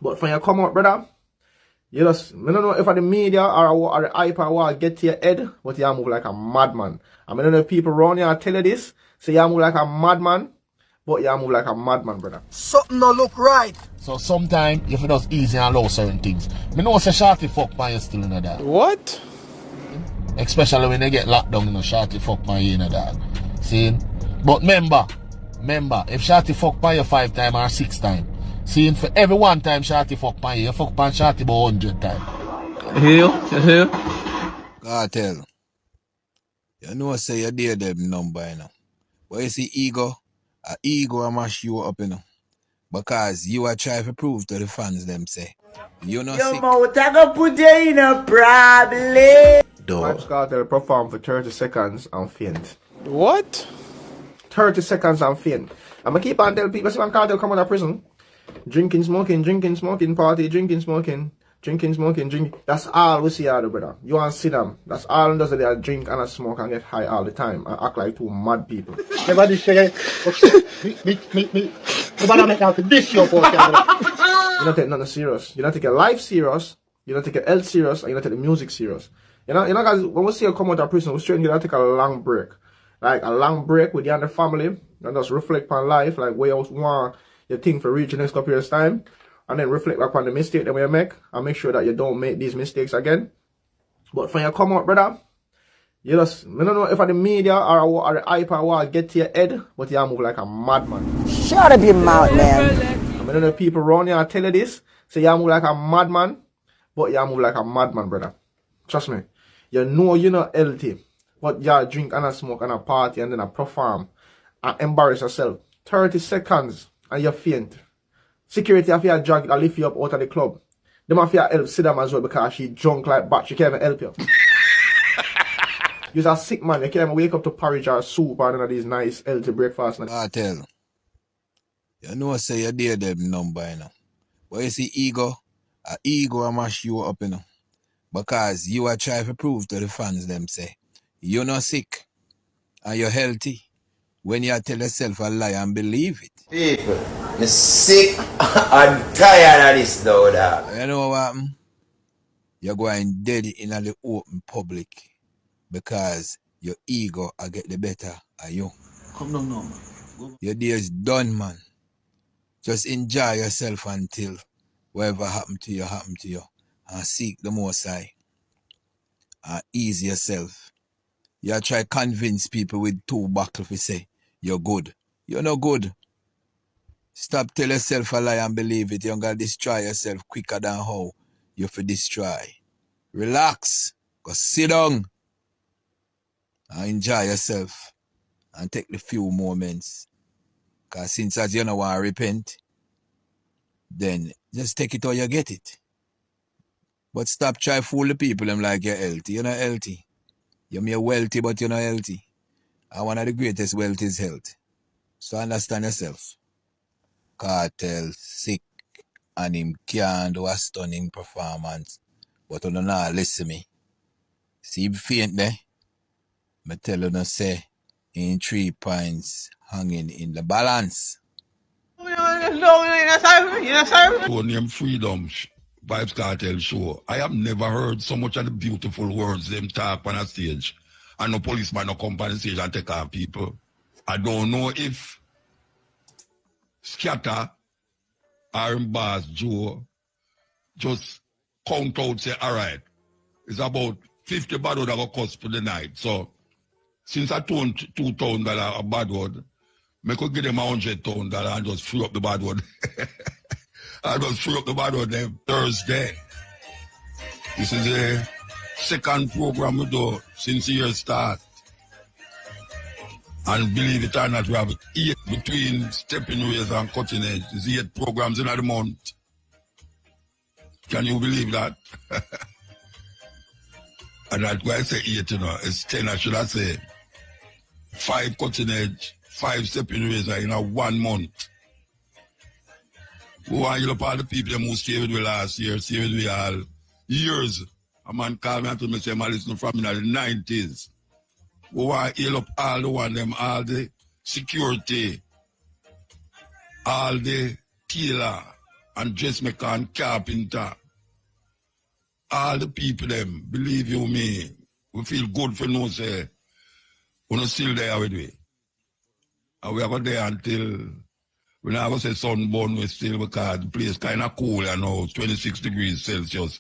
But when you come out, brother, you just, I don't know if the media or the hype or what get to your head, but you move like a madman. I don't know if people around you tell you this, so you move like a madman, but you move like a madman, brother. Something don't look right. So sometimes you feel just easy and allow certain things. I know say shorty fuck man you still in the dog. What? Especially when they get locked down, you know, shorty fuck man you in the dog. See? But remember, if shorty fuck man you 5 times or 6 times, see, for every 1 time shorty fuck man you fuck man shorty about 100 times. Here. Kartel. You know say you dare them number, you know. But you see ego will mash you up, you know. Because you are trying to prove to the fans them say. You know Your mouth I go put you in a problem. Vybz Kartel perform for 30 seconds and faint. What? 30 seconds and faint. I'm gonna keep on telling people, see when Kartel come out of prison, drinking, smoking, party, drinking, smoking. That's all we see out of brother. You want to see them. That's all does they drink and smoke and get high all the time and act like 2 mad people. Everybody say, me, nobody make out this your podcast. You don't take nothing serious. You don't take your life serious. You don't take your health serious, and you don't take the music serious. You know, guys, when we see you come out of prison, we straight you gotta take a long break. Like a long break with you and the family, and just reflect on life, like where you want your thing for reach the next couple years time. And then reflect back on the mistake that we make and make sure that you don't make these mistakes again. But when you come out, brother, you just, I don't know if the media or the hype or what get to your head, but you move like a madman. Shut up your mouth, man. I don't know if people around you tell you this, so you move like a madman, but you move like a madman, brother. Trust me. You know you're not healthy, but you drink and smoke and party and then perform and embarrass yourself. 30 seconds and you faint. Security have to drag and lift you up out of the club. They have to help sit them as well because she drunk like bat. She can't even help you. You're a sick man. You can't even wake up to porridge or soup or none of these nice healthy breakfast. Kartel. You know say you dare them number, you know. But you see ego will mash you up, you know. Because you are trying to prove to the fans them say, you're not sick and you're healthy. When you tell yourself a lie and believe it. People, I'm sick and tired of this though, dog. You know what? You're going dead in the open public because your ego will get the better of you. Come down now, man. Your day is done, man. Just enjoy yourself until whatever happened to you, and seek the Most High. And ease yourself. You try convince people with 2 buckles to say, you're good. You're not good. Stop tell yourself a lie and believe it. You're going to destroy yourself quicker than how you feel destroy. Relax. Go sit down. And enjoy yourself. And take the few moments. Because since as you don't want to repent, then just take it or you get it. But stop trying to fool the people. I'm like, you're healthy. You're not healthy. You're wealthy, but you're not healthy. And one of the greatest wealth is health. So understand yourself. Kartel sick and him can't do a stunning performance. But you don't know, listen to me. See him faint there? I tell you no say, in 3 points hanging in the balance. Name Freedom Vybz Kartel show. I have never heard so much of the beautiful words them talk on a stage. And no policeman no come on the stage and take our people. I don't know if Scatter or Boss Joe just count out say, all right, it's about 50 bad word I got cost for the night. So since I turned $2,000 a bad word, I could give them $100,000 and just free up the bad word. I just free up the bad word then Thursday. This is the second program we do since the year start. And believe it or not, we have 8 between stepping ways and cutting edge. It's 8 programs in a month. Can you believe that? And that's why I say 8, you know. It's 10, I should have said. 5 cutting edge, 5 stepping ways in a 1 month. We want you to all the people who stay with me last year, stay with me all years. A man called me and told me, say, I'm listening from in the 90s. We want to heal up all the one them, all the security, all the killer, and dressmaker and carpenter. All the people them, believe you me, we feel good for no say, we're not still there with we. And we are going there until, we not going to say sunburn, we still, because the place kind of cool, you know, 26 degrees Celsius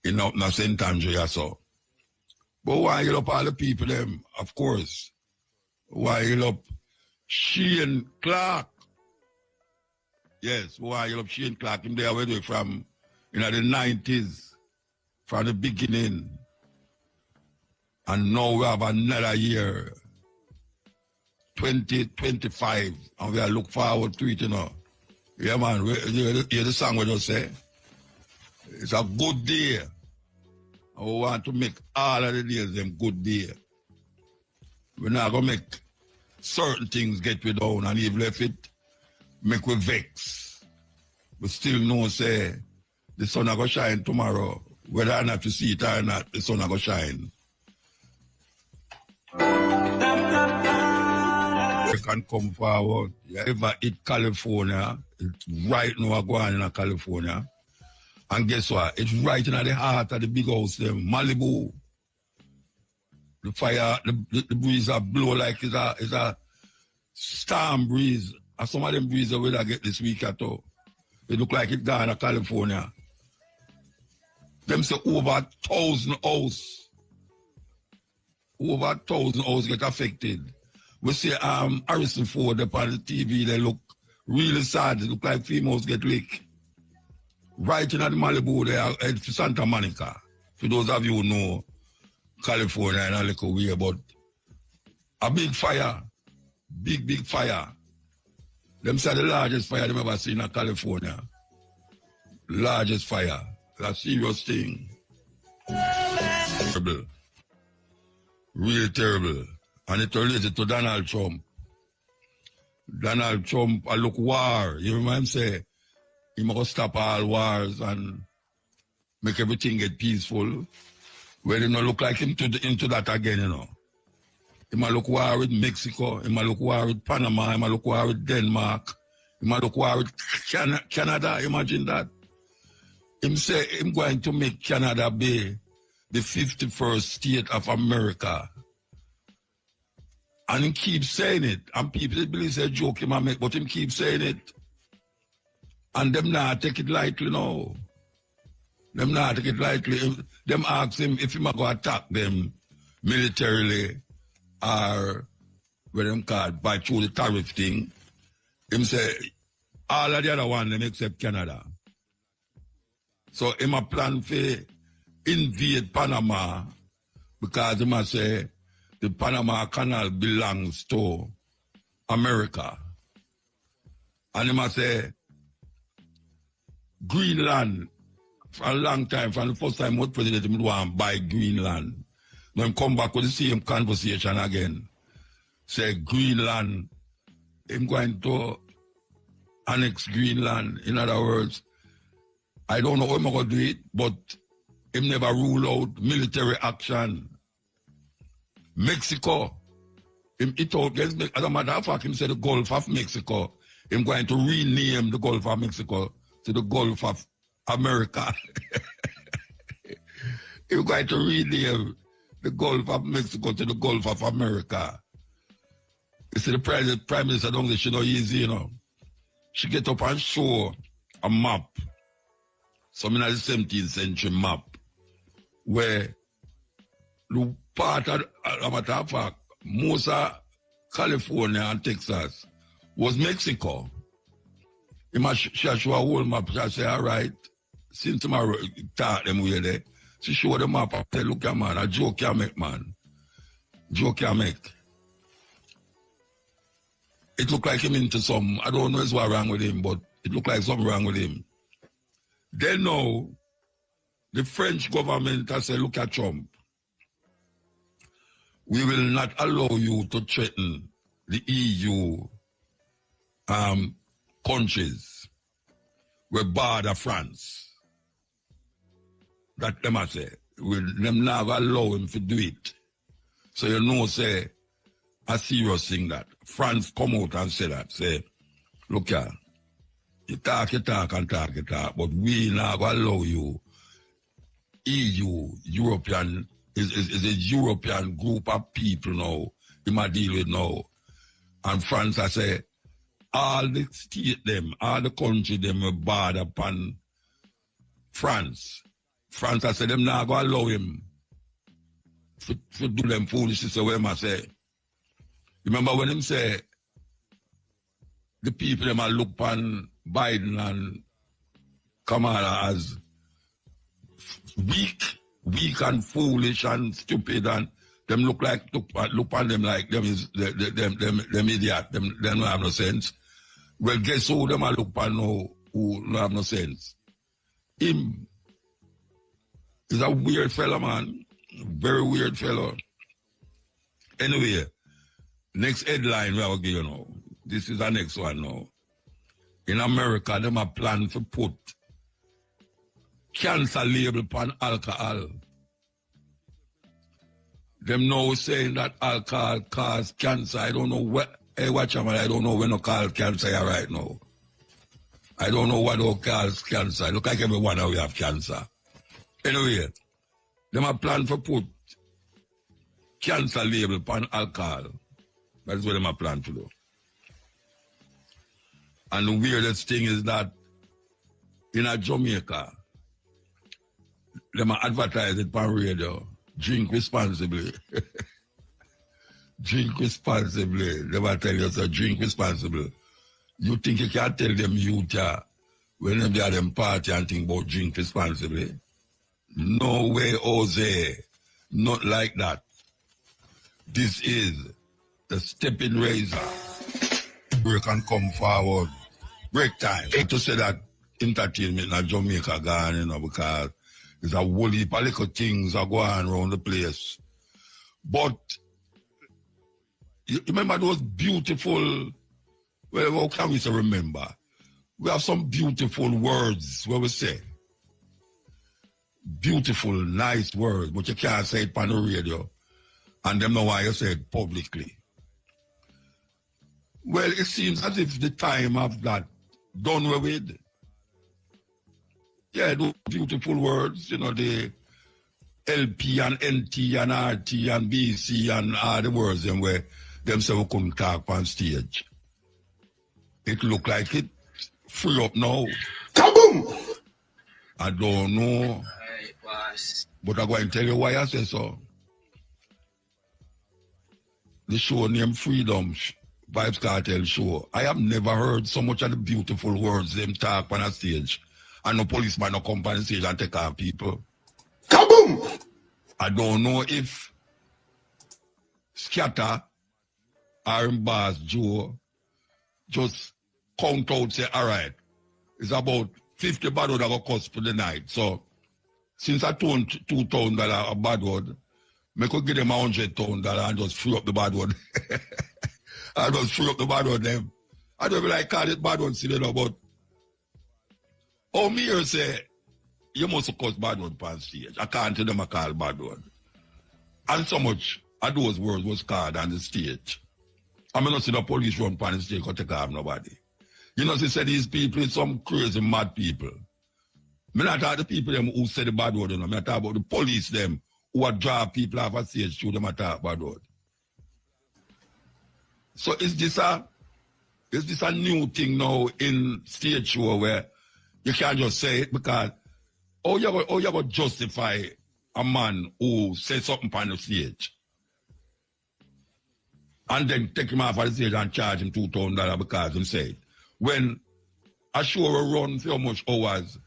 in St. Andrea, so. But why you up all the people them, of course. Why you up Shane Clark? Yes, why you up Shane Clark? Him there with we from, the 90s. From the beginning, and now we have another year, 2025, and we are look forward to it, you know. Yeah, man, you hear the song we just say? It's a good day. And we want to make all of the days them good day. We're not going to make certain things get we down, and even if it make we vex. We still know, say, the sun is going to shine tomorrow. Whether or not you see it or not, the sun is going to shine. You can come forward. You ever hit California, it's right now going in California. And guess what? It's right in the heart of the big house, them, Malibu. The fire, the breeze are blow like it's a storm breeze. And some of them breezes will I get this week at all. It look like it's gone to California. Them say over 1,000 houses. Over 1,000 houses get affected. We see Harrison Ford upon the TV, they look really sad. They look like females get licked. Right in the Malibu there, at Santa Monica. For those of you who know California in a little way, but a big fire. Big fire. Them say the largest fire they've ever seen in California. Largest fire. That's a serious thing. Terrible. Really terrible. And it related to Donald Trump. Donald Trump, I look war. You remember him say, he must stop all wars and make everything get peaceful. Well, he don't look like him into that again, you know. He might look war with Mexico, he might look war with Panama, he might look war with Denmark, he might look war with Canada, imagine that. Him say him going to make Canada be the 51st state of America. And he keeps saying it. And people believe it's a joke he might make, but him keep saying it. And them not take it lightly, no. Them not take it lightly. Them ask him if he might go attack them militarily or what them called by through the tariff thing. Him say all of the other one them except Canada. So him a plan for invade Panama because he must say the Panama Canal belongs to America. And he must say Greenland for a long time, from the first time what president would want to buy Greenland. When him come back with the same conversation again. Say Greenland, him going to annex Greenland. In other words, I don't know how I'm going to do it, but him never rule out military action. Mexico, him it out against me. As a matter of fact, him said the Gulf of Mexico. Him going to rename the Gulf of Mexico to the Gulf of America. Him going to rename the Gulf of Mexico to the Gulf of America. You see, the Prime Minister don't say she know easy, you know. She get up and show a map. Some in the 17th century map where the part of matter of fact, most of California and Texas was Mexico. She show a whole map. She say, all right, since tomorrow talk them way there. She show the map and say, look at man, a joke you make, man. Joke you make. It look like him into some, I don't know what's wrong with him, but it look like something wrong with him. Then now, the French government has said, look at Trump. We will not allow you to threaten the EU countries where border France. That them I say. Them never allow him to do it. So you know, say, a serious thing that. France come out and say that. Say, look here, You talk, but we not going to allow you. EU, European, is a European group of people now, you might deal with now. And France, I say, all the state them, all the country them are bad upon France. France, I say, them not going to allow him to do them foolishness, so what I say. Remember when him say, the people them are look upon Biden and Kamala as weak and foolish and stupid, and them look on them like them is them idiot, them don't have no sense. Well, guess who them are look on now who don't have no sense? Him is a weird fellow, man. Very weird fellow. Anyway, next headline we will give you now. This is the next one now. In America, them are planning to put cancer label upon alcohol. Them now saying that alcohol cause cancer. I don't know what. Hey, watch out, man. I don't know when to call cancer here right now. I don't know what to cause cancer. Look like everyone now we have cancer. Anyway, them are planning to put cancer label upon alcohol. That's what them are planning to do. And the weirdest thing is that in Jamaica, they might advertise it on radio. Drink responsibly. Drink responsibly. They might tell you, so drink responsibly. You think you can tell them youth when they are them party and think about drink responsibly? No way, Jose. Not like that. This is the stepping razor. We can come forward. Break time. To say that entertainment in Jamaica gone, you know, because there's a whole heap of little things are going around the place. But you remember those beautiful, well, how can we say remember? We have some beautiful words where we say. Beautiful, nice words, but you can't say it on the radio. And them know why you say it publicly. Well, it seems as if the time of that done with. Yeah, those beautiful words, you know, the LP and NT and RT and BC and all the words them where themselves couldn't talk on stage. It look like it free up now. Kaboom! I don't know. But I'm going to tell you why I say so. The show named Freedom, Vybz Kartel show. I have never heard so much of the beautiful words them talk on a stage. And no policeman no come on the stage and take our people. Kaboom! I don't know if Scatter or Vybz Joe just count out, say, all right, it's about 50 bad word that go cost for the night. So, since I turned $2,000 a bad word, I could give them $100,000 and just free up the bad word. I just free up the bad word them. I don't like call it bad word, see, but oh, me here say, you must cost bad word on stage. I can't tell them I call bad word. And so much of those words was called on the stage. I mean, not see the police run on the stage because they can't have nobody. You know, they say these people is some crazy mad people. I not talk the people them who say the bad word, you know. I talk about the police them who are draw people off a stage through them attack bad word. So is this a new thing now in stage show where you can't just say it because you going to justify a man who says something on the stage and then take him off of the stage and charge him $2,000 because he said when a show will run for how much hours,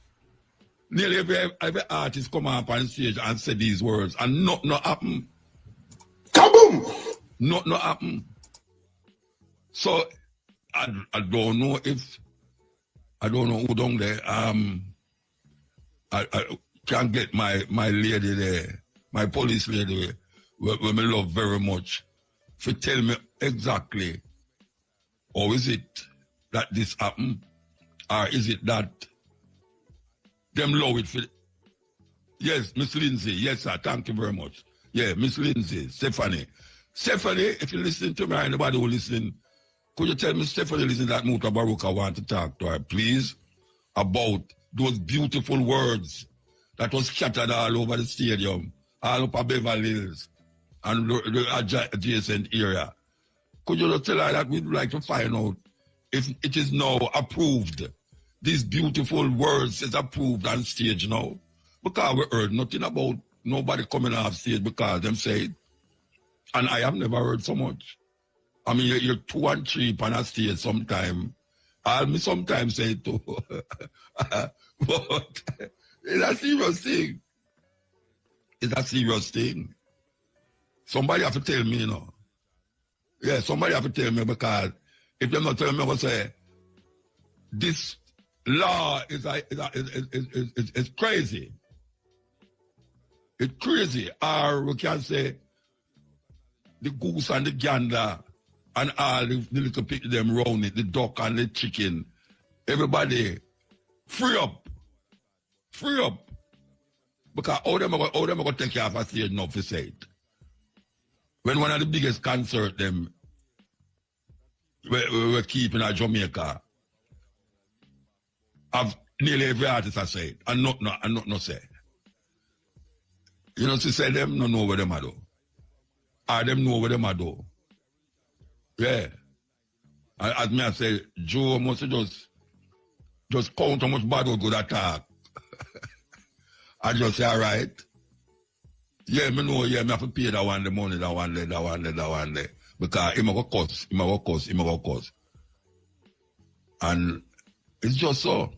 nearly every artist come up on the stage and say these words and nothing happen. Kaboom! Nothing happen. So I don't know who down there. I can't get my lady there, my police lady, where I love very much, to tell me exactly, or is it that this happened, or is it that them love it for... Yes, Miss Lindsay, yes sir, thank you very much. Yeah, Miss Lindsay, Stephanie. Stephanie, if you listen to me, anybody who listen Could you tell me Stephanie listen that Mutabaruka want to talk to her, please, about those beautiful words that was scattered all over the stadium, all over Beverly Hills and the adjacent area? Could you tell her that we'd like to find out if it is now approved? These beautiful words is approved on stage now. Because we heard nothing about nobody coming off stage because them say it. And I have never heard so much. I mean, you're 2 and 3 on a stage sometime. I'll me sometimes say it too. But it's a serious thing. It's a serious thing. Somebody have to tell me, you know. Yeah, somebody have to tell me because if they're not telling me, I will say, this law is crazy. It's crazy. Or we can say, the goose and the gander and all the little people them round it, the duck and the chicken. Everybody, free up. Free up. Because all them are going to take care of a stage enough to say it. When one of the biggest concerts them we're keeping at Jamaica, of nearly every artist I say it, and not say. You know, to say them no know where them are do. Or them know where them are do. Yeah. As me I say, Joe must just count how much bad or good attack. I just say, all right. Yeah, me know, yeah, me have to pay that one, the money, that one there. Because he go cost. And it's just so.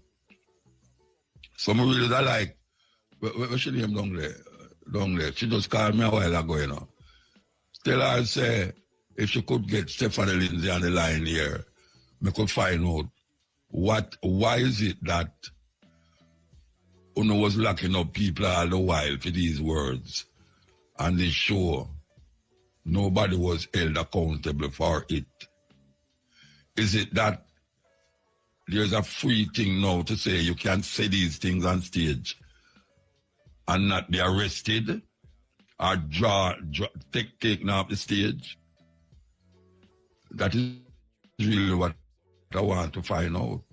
Some really that like, what she name down there? She just called me a while ago, you know. Tell her, say, if she could get Stephanie Lindsay on the line here, me could find out why is it that Uno was locking up people all the while for these words and this show. Nobody was held accountable for it. Is it that there's a free thing now to say you can't say these things on stage and not be arrested or taken off the stage? That is really what I want to find out.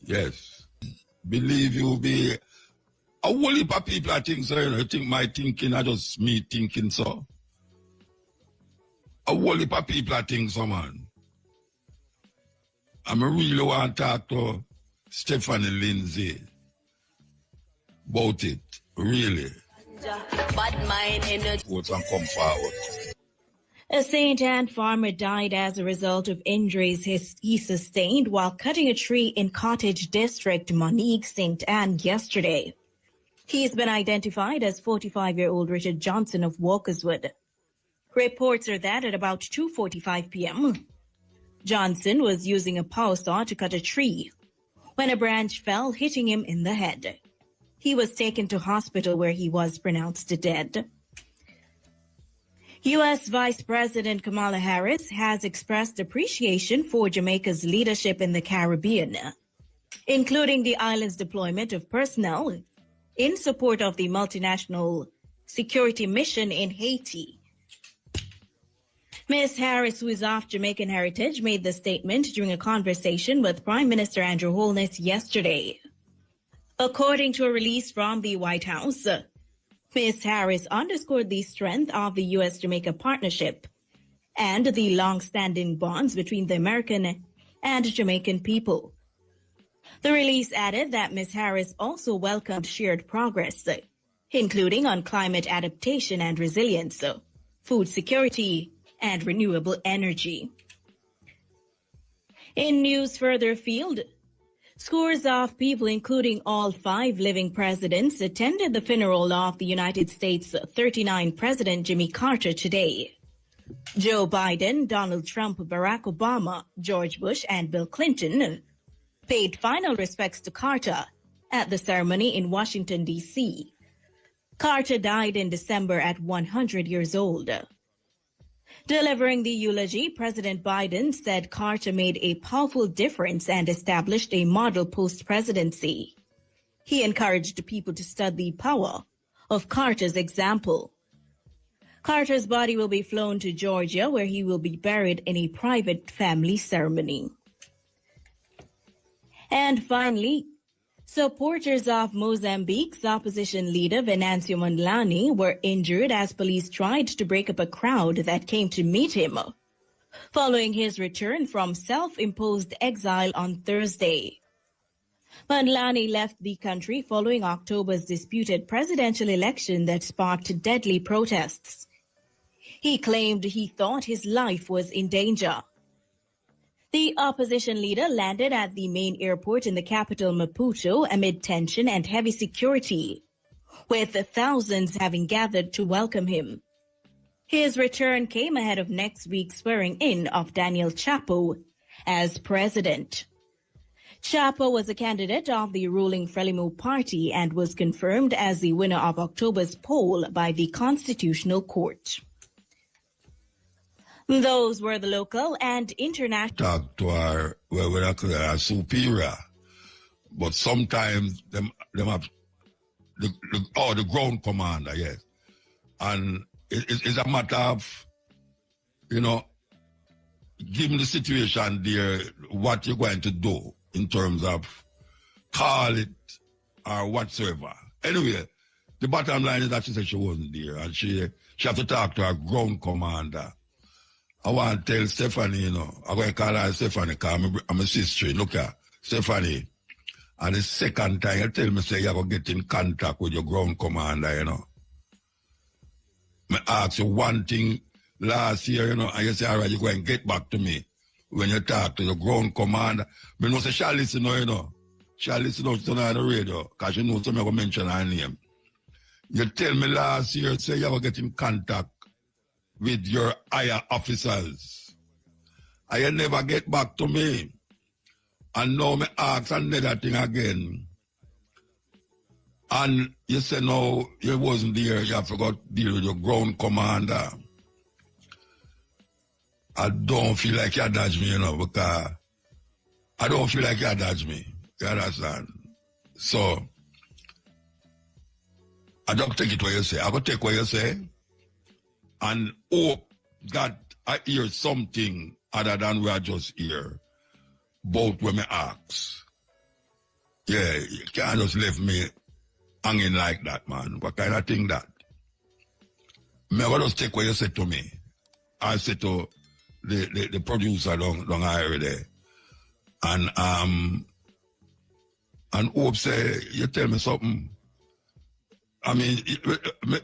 Yes. Believe you be a whole heap of people I think so, you know, you think my thinking are just me thinking so. A whole heap of people I think so, man. I really want to talk to Stephanie Lindsay about it. Really. Bad mind energy. Vote and come forward. A St. Anne farmer died as a result of injuries he sustained while cutting a tree in Cottage District, Monique, St. Anne yesterday. He's been identified as 45-year-old Richard Johnson of Walkerswood. Reports are that at about 2:45 p.m., Johnson was using a power saw to cut a tree when a branch fell, hitting him in the head. He was taken to hospital where he was pronounced dead. U.S. Vice President Kamala Harris has expressed appreciation for Jamaica's leadership in the Caribbean, including the island's deployment of personnel in support of the multinational security mission in Haiti. Ms. Harris, who is of Jamaican heritage, made the statement during a conversation with Prime Minister Andrew Holness yesterday. According to a release from the White House, Ms. Harris underscored the strength of the U.S.-Jamaica partnership and the long-standing bonds between the American and Jamaican people. The release added that Ms. Harris also welcomed shared progress, including on climate adaptation and resilience, food security, and renewable energy. In news further afield, scores of people, including all 5 living presidents, attended the funeral of the United States' 39th President Jimmy Carter today. Joe Biden, Donald Trump, Barack Obama, George Bush, and Bill Clinton paid final respects to Carter at the ceremony in Washington, D.C. Carter died in December at 100 years old. Delivering the eulogy, President Biden said Carter made a powerful difference and established a model post-presidency. He encouraged people to study the power of Carter's example. Carter's body will be flown to Georgia, where he will be buried in a private family ceremony. And finally, supporters of Mozambique's opposition leader Venancio Mondlane were injured as police tried to break up a crowd that came to meet him following his return from self-imposed exile on Thursday. Mondlane left the country following October's disputed presidential election that sparked deadly protests. He claimed he thought his life was in danger. The opposition leader landed at the main airport in the capital Maputo amid tension and heavy security, with thousands having gathered to welcome him. His return came ahead of next week's swearing-in of Daniel Chapo as president. Chapo was a candidate of the ruling Frelimo party and was confirmed as the winner of October's poll by the Constitutional Court. Those were the local and international. Talk to our, well, we're not our superior, but sometimes them have the ground commander, yes. And it's a matter of, you know, given the situation there, what you're going to do in terms of call it or whatsoever. Anyway, the bottom line is that she said she wasn't there and she had to talk to her ground commander. I want to tell Stephanie, you know, I'm going to call her Stephanie because I'm a sister. Look at Stephanie. And the second time, you tell me, say, you're going to get in contact with your ground commander, you know. I asked you one thing last year, you know, and you say, all right, you're going to get back to me when you talk to the ground commander. But you say, she'll listen, you know. She'll listen on the radio because she knows something I mention her name. You tell me last year, say, you're going to get in contact with your higher officers. And you never get back to me. And now me ask another thing again. And you say, no, you wasn't there, you forgot to deal with your ground commander. I don't feel like you dodge me, you know, because I don't feel like you dodge me. You understand? So, I don't take it what you say. I go take what you say and hope that I hear something other than what I just hear about when I ask. Yeah, you can't just leave me hanging like that, man. What kind of thing that? Me I just take what you said to me. I said to the producer down here there. And hope say, you tell me something. I mean,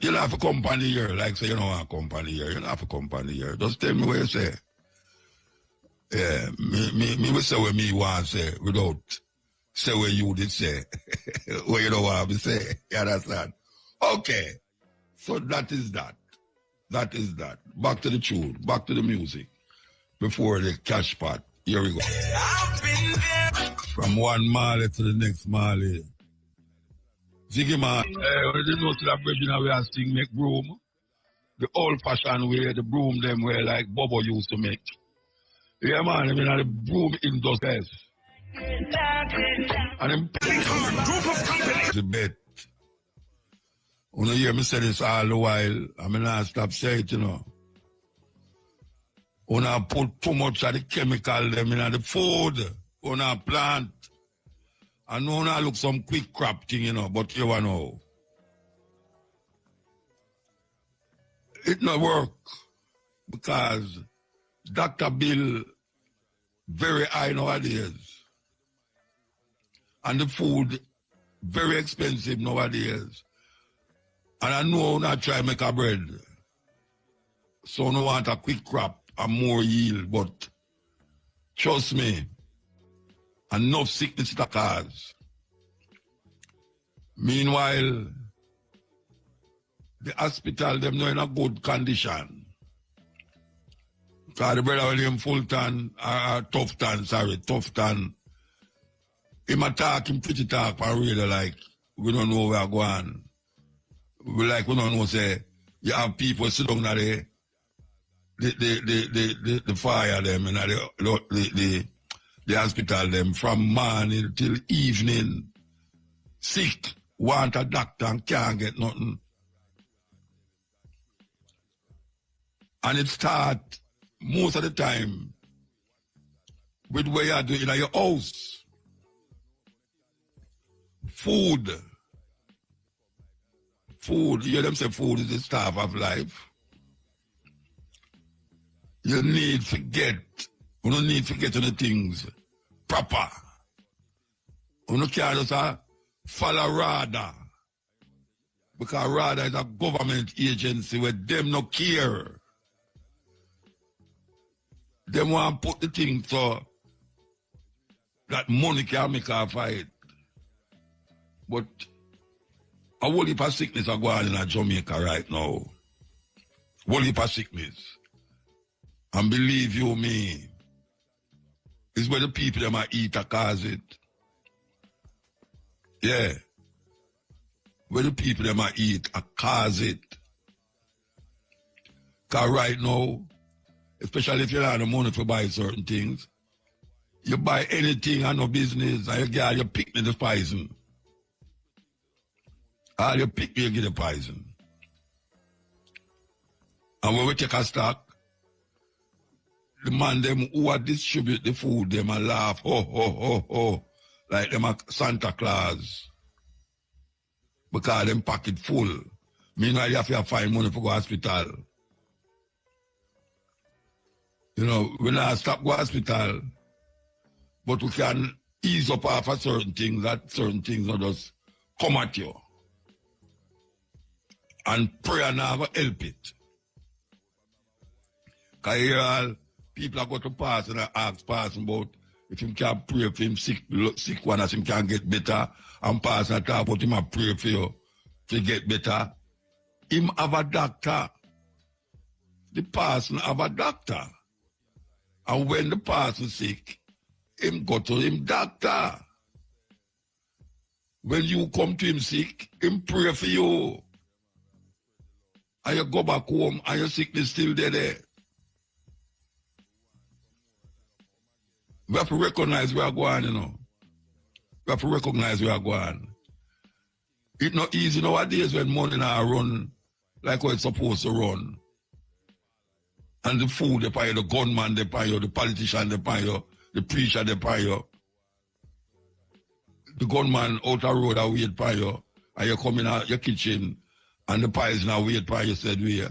you'll have a company here, like say you don't want a company here. You don't have a company here. Just tell me what you say. Yeah, me will say what me want to say without say what you did say. What you don't want to say. You understand? Okay. So that is that. That is that. Back to the tune. Back to the music. Before the cash pot. Here we go. From one Mali to the next Mali. Ziggy man, when they know to that bridge we are sing make broom. The old fashioned way, the broom them way like Bobo used to make. Yeah man, I mean the broom industries. And them the bet. When you hear me say this all the while, I mean I stop saying it, you know. When I put too much of the chemical them in the food, when I plant. I know I look some quick crap thing, you know, but you know. It not work because Dr. Bill very high nowadays. And the food very expensive nowadays. And I know I try to make a bread. So I don't want a quick crop and more yield, but trust me, enough sickness to cause. Meanwhile, the hospital, them not in a good condition. Because the brother William Fulton, Tufton, him attack, him pretty talk, and really like, we don't know where we're going. We don't know, say, you have people sit down there, the fire them, and the hospital them from morning till evening, sick, want a doctor and can't get nothing. And it start most of the time with what you do in your house. Food. Food, you hear them say food is the staff of life. You need to get, you don't need to get on the things proper. You don't care just follow RADA. Because RADA is a government agency where them no care. They want to put the thing so that money can make a fight. But a whole heap of sickness are going on in Jamaica right now. Whole heap of sickness. And believe you me, it's where the people that might eat a cause it. Yeah. Where the people that might eat a cause it. Because right now, especially if you don't have the money to buy certain things, you buy anything and no business, and you get all your picnic the poison. All your picnic, you get the poison. And when we take a stock, the man them who are distribute the food, them a laugh, ho, ho, ho, ho, like them a Santa Claus. Because them pocket full. Meanwhile, you have to find money for go hospital. You know, we not stop go hospital, but we can ease up off of certain things, that certain things not just come at you. And prayer never help it. Because here all people are going to pass and ask passing about if him can pray for him sick one as him can get better, and pass and talk about him and pray for you to get better. Him have a doctor. The person have a doctor. And when the person sick, him go to him doctor. When you come to him sick, him pray for you. And you go back home and your sickness still there. We have to recognize where we are going, you know. We have to recognize where we are going. It's not easy nowadays when money now run like how it's supposed to run. And the food they pay you, the gunman they pay you, the politician they pay you, the preacher they pay you. The gunman out the road I wait pay you, and you come in your kitchen and the pies now wait pay you said we.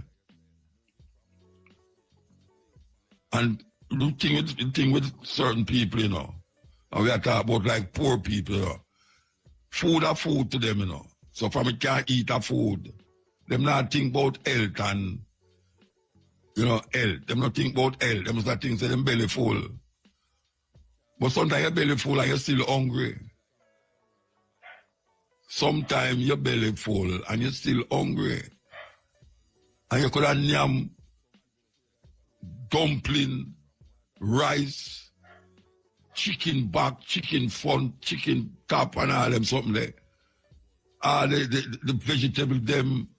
And the thing with certain people, you know, and we are talking about like poor people, you know. Food are food to them, you know. So from it can't eat a food. Them not think about health and, you know, health. Them not think about health. Them start think say them belly full. But sometimes your belly full and you're still hungry. Sometimes your belly full and you're still hungry. And you could have yam, dumpling, rice, chicken back, chicken front, chicken top, and all them something there. All the vegetables them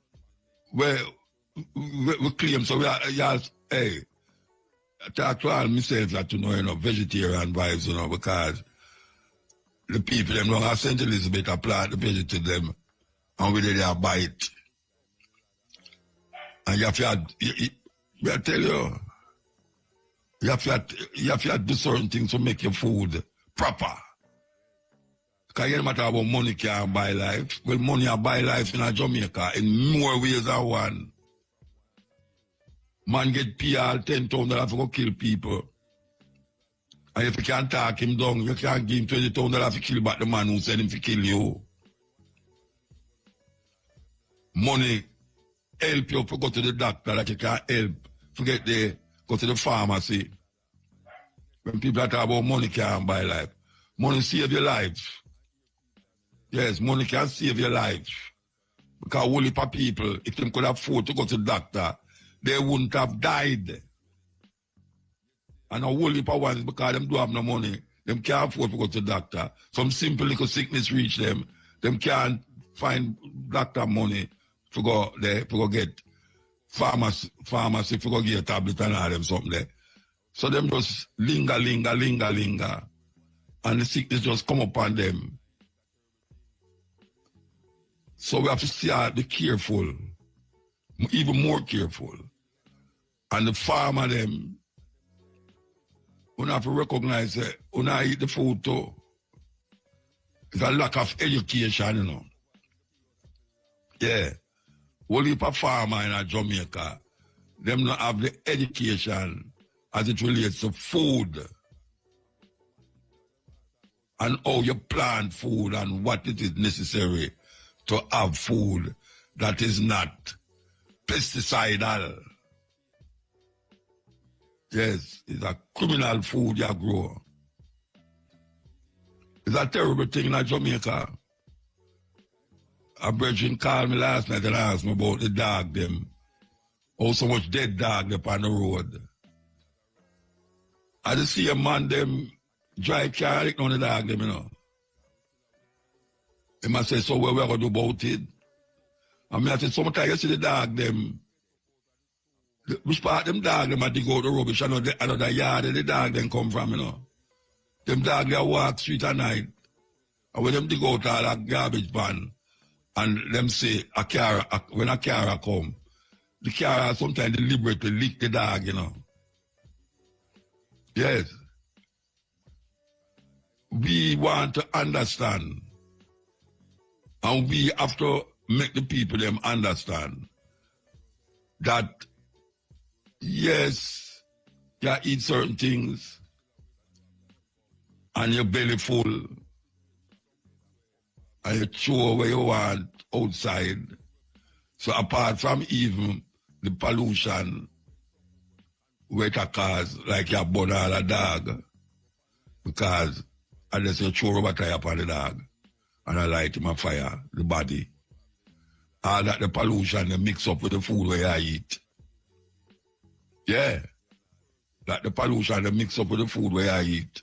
we claim. So we are, hey, I talk to all myself that to know, you know, vegetarian vibes, you know, because the people them don't have St. Elizabeth a plant the vegetable them and we they buy it. And you have to, I tell you, you have to do certain things to make your food proper. Because you don't matter about money can buy life. Well, money can buy life in Jamaica in more ways than one. Man get PR $10,000 to go kill people. And if you can't talk him down, you can't give him $20,000 to kill back the man who sent him to kill you. Money help you to go to the doctor that you can't help. Forget go to the pharmacy. When people are talking about money can't buy life. Money save your life. Yes, money can save your life. Because only for people, if they could afford to go to the doctor, they wouldn't have died. And a whole heap of ones, because them don't have no money, them can't afford to go to the doctor. Some simple little sickness reach them. Them can't find doctor money to go there, to go get pharmacy to go get a tablet and all them something there. So them just linger. And the sickness just come upon them. So we have to be careful, even more careful. And the farmer them, you have to recognize that when I eat the food too, it's a lack of education, you know. Yeah. Whole heap of farmer in Jamaica, them not have the education as it relates to food. And how you plant food and what it is necessary to have food that is not pesticidal. Yes, it's a criminal food you grow. It's a terrible thing in Jamaica. A virgin called me last night and asked me about the dog them. Oh, so much dead dog up on the road. I just see a man them drive car, I on the dog them, you know. He must say, so what we going to do about it? I mean, I said, sometimes you see the dog them, which part them dog them had to go to rubbish, another yard the dog them come from, you know. Them dog they walk street at night, and when them dig out all that garbage pan, and them say, when a car come, the car sometimes deliberately lick the dog, you know. Yes. We want to understand, and we have to make the people them understand that, yes, you eat certain things, and your belly full, and you chew where you want outside. So apart from even the pollution, where it cause, like you burn all a dog, because unless you throw rubber tire upon the dog, and I light him a fire, the body, all that the pollution they mix up with the food where you eat. Yeah. That the pollution they mix up with the food where you eat.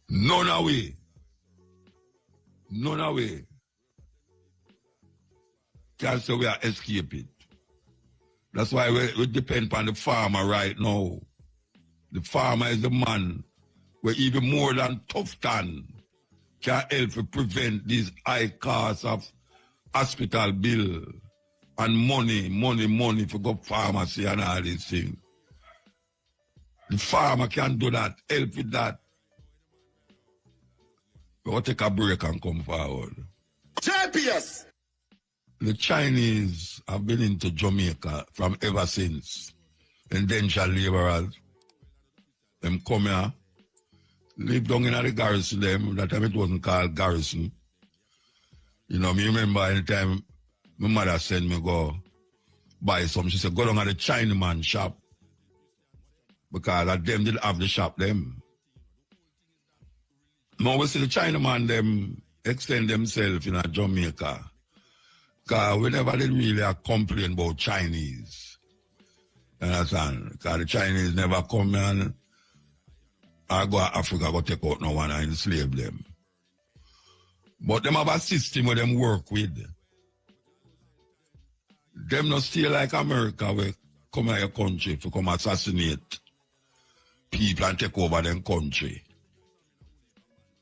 None away. None away. Can't say we are escape it. That's why we depend on the farmer right now. The farmer is the man where even more than tough tan can help to prevent these high costs of hospital bill and money for go pharmacy and all these things. The farmer can do that, help with that. We'll take a break and come forward. Champions! The Chinese have been into Jamaica from ever since. Indentured laborers. Them come here, live down in the garrison them. That time it wasn't called garrison. You know, me remember anytime my mother sent me go buy some, she said, go down at the Chinaman shop. Because them didn't have the shop them. Now we see the Chinaman them extend themselves in Jamaica. Because we never did really complain about Chinese. You understand? Because the Chinese never come and I go to Africa, go take out no one and enslave them. But them have a system where them work with. Them not stay like America where come to your country to come assassinate people and take over them country.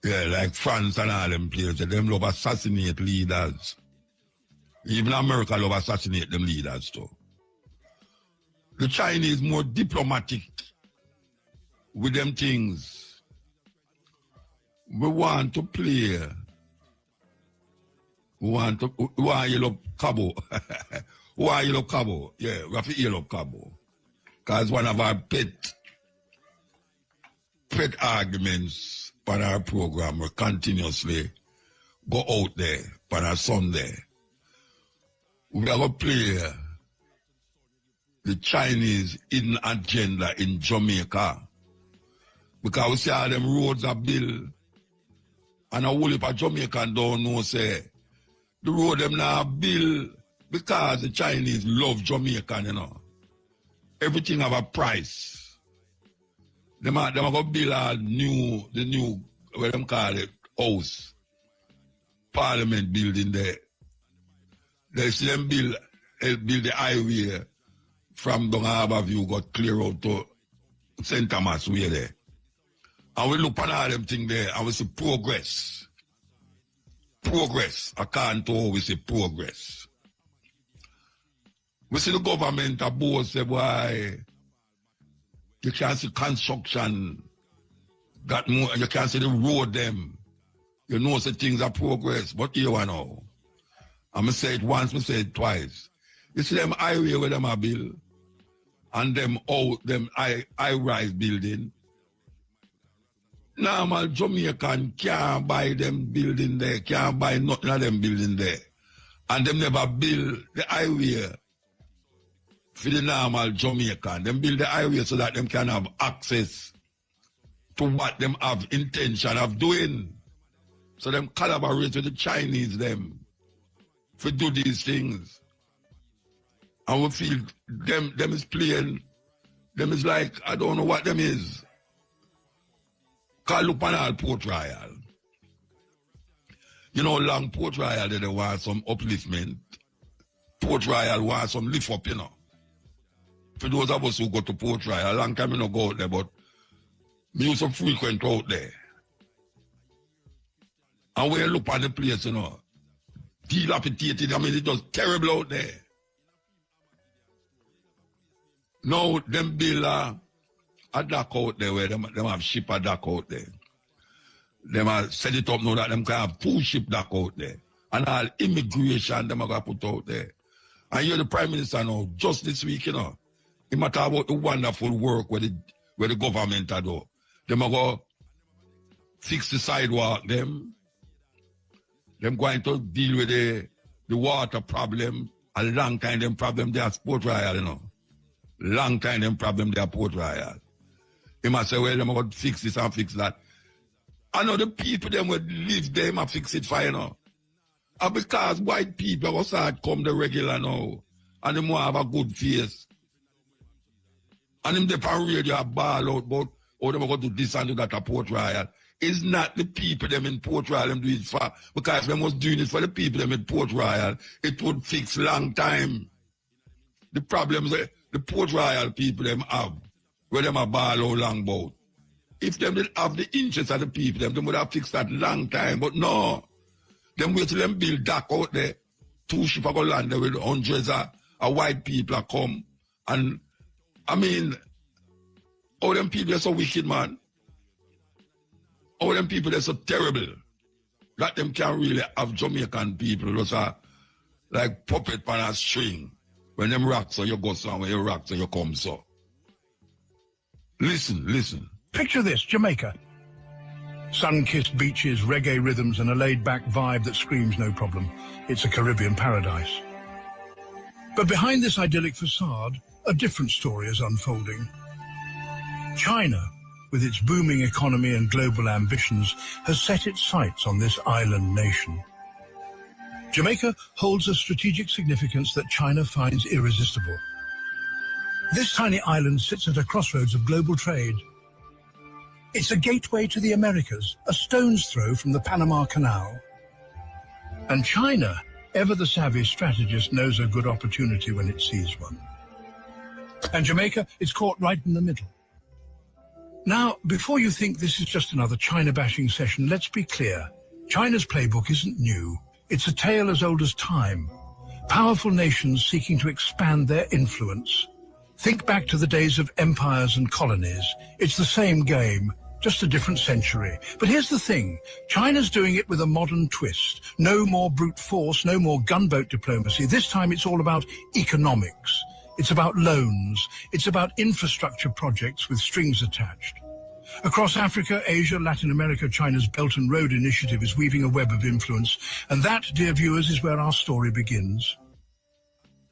Yeah, like France and all them places, them love assassinate leaders. Even America love assassinate them leaders too. The Chinese more diplomatic with them things. We want to play. We want yellow cabo. We want yellow cabo. Yeah, we have to yellow cabo. Because one of our pet arguments on our program, we continuously go out there on our Sunday. We are going to play the Chinese hidden agenda in Jamaica. Because we see how them roads are built. And a whole heap of Jamaican don't know, say, the road them now built because the Chinese love Jamaican, you know. Everything have a price. Them are going to build the new, what them call it, house. Parliament building there. They see them build the highway from Down Harbour View, got clear out to St. Thomas way there. And we look at all them things there and we see progress. Progress. I can't tell we see progress. We see the government a both say, boy, you can't see construction got more, you can't see the road them. You know say things are progress, but here I know. I'm say it once, I say it twice. You see them highway where them are built, and them high-rise building. Normal Jamaican can't buy them building there, can't buy nothing of them building there. And them never build the highway for the normal Jamaican. Them build the highway so that them can have access to what them have intention of doing. So them collaborate with the Chinese them to do these things. And we feel them is playing, them is like, I don't know what them is. Call up on all Port Royal. You know, long Port Royal, they want some upliftment. Port Royal want some lift up, you know. For those of us who go to Port Royal, a long time I don't go out there, but we used to frequent out there. And when you look at the place, you know, dilapidated, I mean, it was terrible out there. Now, them build a dock out there where them have ship a dock out there. Them have set it up now that them can have 2 ship dock out there. And all immigration them are going to put out there. And you're the Prime Minister now, just this week, you know, he might talk about the wonderful work where the government are doing. Them are going to fix the sidewalk, them going to deal with the water problem. A long time them problem they are Port Royal, you know. Long time them problem they are Port Royal. He must say, well, them are going to fix this and fix that. I know the people them would live there, them fix it fine, you know. And because white people will start come the regular now, and them will have a good face. And them they on radio ball out about how them are going to do this and do that at Port Royal. It's not the people them in Port Royal them do it for, because if them was doing it for the people them in Port Royal, it would fix long time. The problems the Port Royal people them have, where them are ball out long about. If them didn't have the interest of the people, them would have fixed that long time. But no, them wait till them build dock out there. 2 ships are going to land there with hundreds of white people come. And, I mean, all them people are so wicked, man. All them people are so terrible that them can't really have Jamaican people just like puppet on a string. When them rock so you go somewhere, you rock so you come so. Listen. Picture this, Jamaica. Sun-kissed beaches, reggae rhythms, and a laid-back vibe that screams no problem. It's a Caribbean paradise. But behind this idyllic facade, a different story is unfolding. China, with its booming economy and global ambitions, has set its sights on this island nation. Jamaica holds a strategic significance that China finds irresistible. This tiny island sits at a crossroads of global trade. It's a gateway to the Americas, a stone's throw from the Panama Canal. And China, ever the savvy strategist, knows a good opportunity when it sees one. And Jamaica is caught right in the middle. Now, before you think this is just another China-bashing session, let's be clear. China's playbook isn't new. It's a tale as old as time. Powerful nations seeking to expand their influence. Think back to the days of empires and colonies. It's the same game, just a different century. But here's the thing. China's doing it with a modern twist. No more brute force, no more gunboat diplomacy. This time it's all about economics. It's about loans. It's about infrastructure projects with strings attached. Across Africa, Asia, Latin America, China's Belt and Road Initiative is weaving a web of influence. And that, dear viewers, is where our story begins.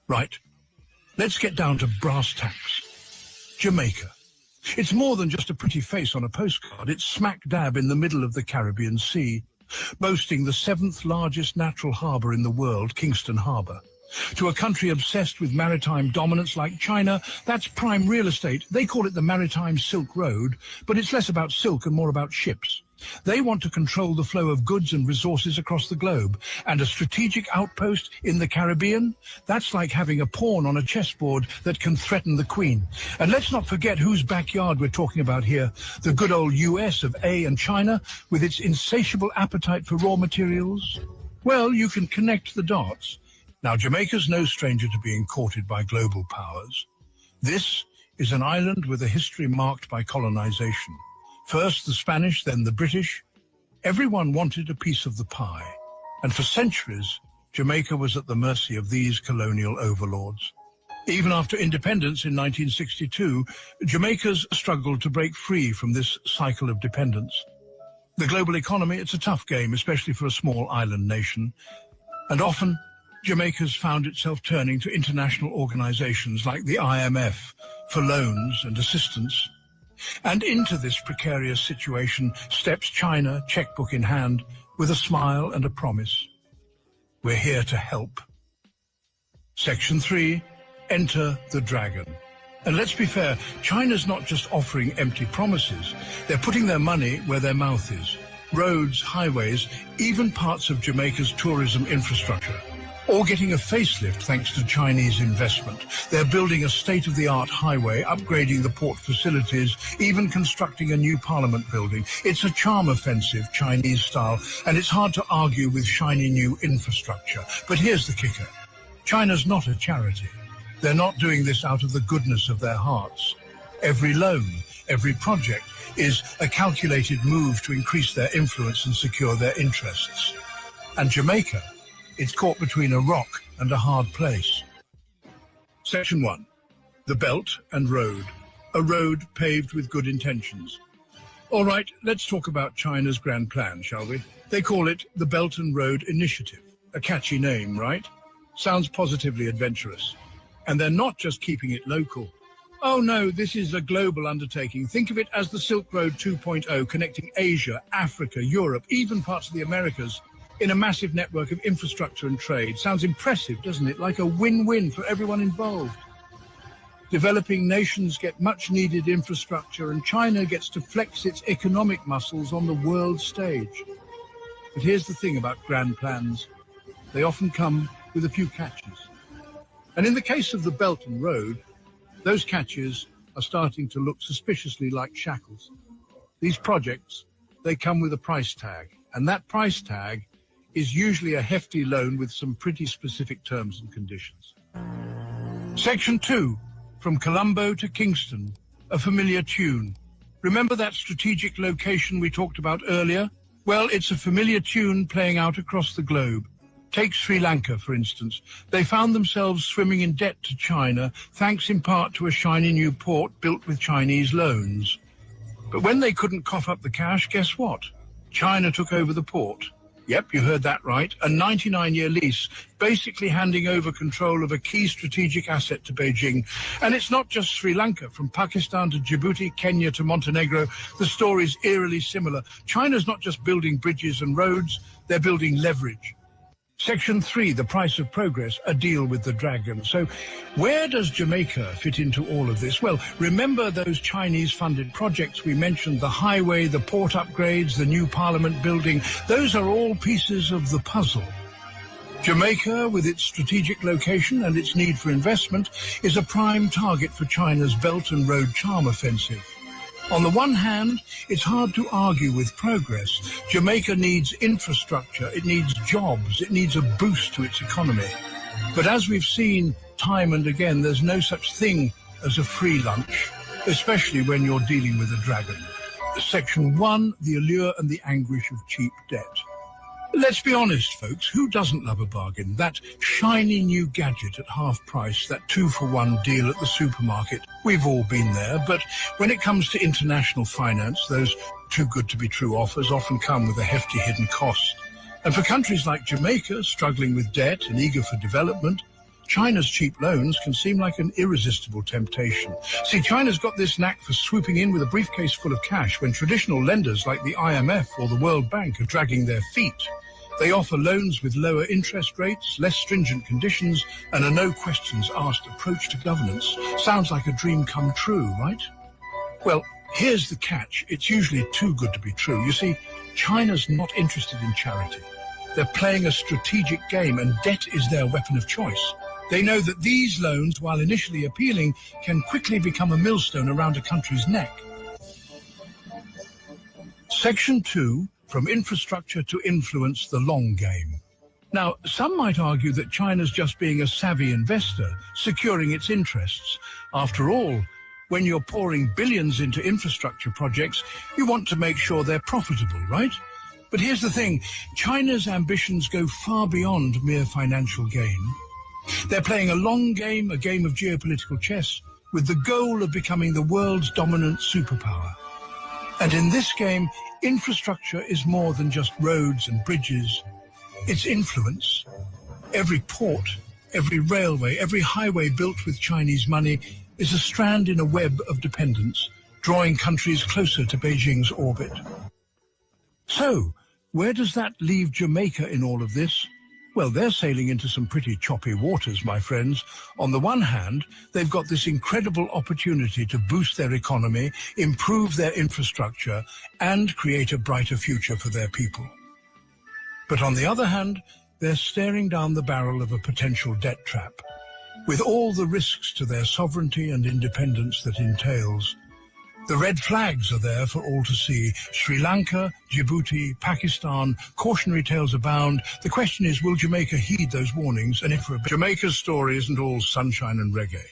Right. Let's get down to brass tacks. Jamaica. It's more than just a pretty face on a postcard. It's smack dab in the middle of the Caribbean Sea, boasting the 7th largest natural harbour in the world, Kingston Harbour. To a country obsessed with maritime dominance like China, that's prime real estate. They call it the Maritime Silk Road, but it's less about silk and more about ships. They want to control the flow of goods and resources across the globe. And a strategic outpost in the Caribbean? That's like having a pawn on a chessboard that can threaten the Queen. And let's not forget whose backyard we're talking about here. The good old US of A and China, with its insatiable appetite for raw materials. Well, you can connect the dots. Now, Jamaica's no stranger to being courted by global powers. This is an island with a history marked by colonization. First the Spanish, then the British. Everyone wanted a piece of the pie. And for centuries, Jamaica was at the mercy of these colonial overlords. Even after independence in 1962, Jamaica's struggled to break free from this cycle of dependence. The global economy, it's a tough game, especially for a small island nation. And often, Jamaica's found itself turning to international organizations like the IMF for loans and assistance. And into this precarious situation steps China, checkbook in hand, with a smile and a promise. We're here to help. Section 3, enter the dragon. And let's be fair, China's not just offering empty promises. They're putting their money where their mouth is. Roads, highways, even parts of Jamaica's tourism infrastructure. All getting a facelift thanks to Chinese investment. They're building a state-of-the-art highway, upgrading the port facilities, even constructing a new parliament building. It's a charm offensive, Chinese style, and it's hard to argue with shiny new infrastructure. But here's the kicker. China's not a charity. They're not doing this out of the goodness of their hearts. Every loan, every project is a calculated move to increase their influence and secure their interests. And Jamaica, it's caught between a rock and a hard place. Section 1. The Belt and Road. A road paved with good intentions. All right, let's talk about China's grand plan, shall we? They call it the Belt and Road Initiative. A catchy name, right? Sounds positively adventurous. And they're not just keeping it local. Oh no, this is a global undertaking. Think of it as the Silk Road 2.0, connecting Asia, Africa, Europe, even parts of the Americas, in a massive network of infrastructure and trade. Sounds impressive, doesn't it? Like a win-win for everyone involved. Developing nations get much-needed infrastructure, and China gets to flex its economic muscles on the world stage. But here's the thing about grand plans. They often come with a few catches. And in the case of the Belt and Road, those catches are starting to look suspiciously like shackles. These projects, they come with a price tag, and that price tag is usually a hefty loan with some pretty specific terms and conditions. Section 2, from Colombo to Kingston, a familiar tune. Remember that strategic location we talked about earlier? Well, it's a familiar tune playing out across the globe. Take Sri Lanka, for instance. They found themselves swimming in debt to China, thanks in part to a shiny new port built with Chinese loans. But when they couldn't cough up the cash, guess what? China took over the port. Yep, you heard that right. A 99-year lease, basically handing over control of a key strategic asset to Beijing. And it's not just Sri Lanka. From Pakistan to Djibouti, Kenya to Montenegro, the story's eerily similar. China's not just building bridges and roads, they're building leverage. Section 3, the price of progress, a deal with the dragon. So where does Jamaica fit into all of this? Well, remember those Chinese-funded projects we mentioned, the highway, the port upgrades, the new parliament building. Those are all pieces of the puzzle. Jamaica, with its strategic location and its need for investment, is a prime target for China's Belt and Road charm offensive. On the one hand, it's hard to argue with progress. Jamaica needs infrastructure, it needs jobs, it needs a boost to its economy. But as we've seen time and again, there's no such thing as a free lunch, especially when you're dealing with a dragon. Section 1, the allure and the anguish of cheap debt. Let's be honest, folks, who doesn't love a bargain? That shiny new gadget at half price, that 2-for-1 deal at the supermarket. We've all been there, but when it comes to international finance, those too-good-to-be-true offers often come with a hefty hidden cost. And for countries like Jamaica, struggling with debt and eager for development, China's cheap loans can seem like an irresistible temptation. See, China's got this knack for swooping in with a briefcase full of cash when traditional lenders like the IMF or the World Bank are dragging their feet. They offer loans with lower interest rates, less stringent conditions, and a no-questions-asked approach to governance. Sounds like a dream come true, right? Well, here's the catch. It's usually too good to be true. You see, China's not interested in charity. They're playing a strategic game, and debt is their weapon of choice. They know that these loans, while initially appealing, can quickly become a millstone around a country's neck. Section 2, from infrastructure to influence, the long game. Now, some might argue that China's just being a savvy investor, securing its interests. After all, when you're pouring billions into infrastructure projects, you want to make sure they're profitable, right? But here's the thing, China's ambitions go far beyond mere financial gain. They're playing a long game, a game of geopolitical chess, with the goal of becoming the world's dominant superpower. And in this game, infrastructure is more than just roads and bridges. It's influence. Every port, every railway, every highway built with Chinese money is a strand in a web of dependence, drawing countries closer to Beijing's orbit. So, where does that leave Jamaica in all of this? Well, they're sailing into some pretty choppy waters, my friends. On the one hand, they've got this incredible opportunity to boost their economy, improve their infrastructure, and create a brighter future for their people. But on the other hand, they're staring down the barrel of a potential debt trap, with all the risks to their sovereignty and independence that entails. The red flags are there for all to see. Sri Lanka, Djibouti, Pakistan, cautionary tales abound. The question is, will Jamaica heed those warnings? And if Jamaica's story isn't all sunshine and reggae.